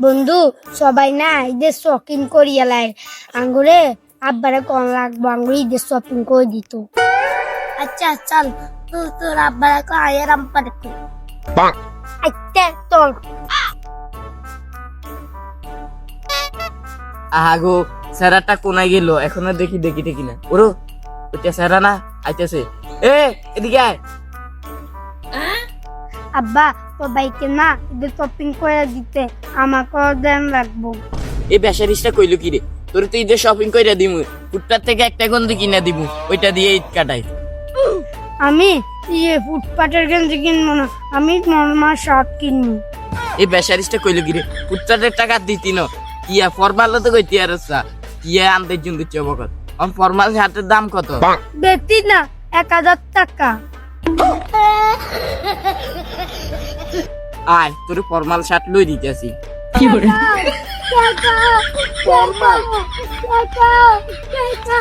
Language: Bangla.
বন্ধু সবাই না ঈদের শপিং করিয়া লাই আঙ্গুরে আব্বারে কোন লাগবো আঙ্গুরে ঈদের শপিং করে দিত। আচ্ছা চল তোর আব্বারে কো আয়ের আম্পারে কো আচ্ছা চল। আহাগো স্যারাটা কোনায় গেল এখনো দেখি না ওরো ওটা স্যারা না আইতেছে এদিকে আয়। আব্বা সবাইকে না ঈদের শপিং করে দিতে আমাকে দেন লাগবো। এই বেচারিসটা কইলো কি রে তোর তো ঈদের শপিং কইরা দিমু ফুটপাত থেকে একটা গন্ধি কিনা দিমু ওইটা দিয়ে ঈদ কাটাই। আমি ফুটপাতের গেঞ্জি কিনবো না, আমি নর্মাল শার্ট কিনবো। এই বেচারিসটা কইলো কি রে ফুটপাতের টাকা দিতি না কিয়া ফরমাল তো কইতি আর কিয়া আনতে জুন দিচ্ছে বকত অন ফরমাল শার্টের দাম কত? দেখতি না 1000 টাকা। আয় তোর ফরমাল শার্ট লই দিতেছি। কি করে টাকা টাকা টাকা টাকা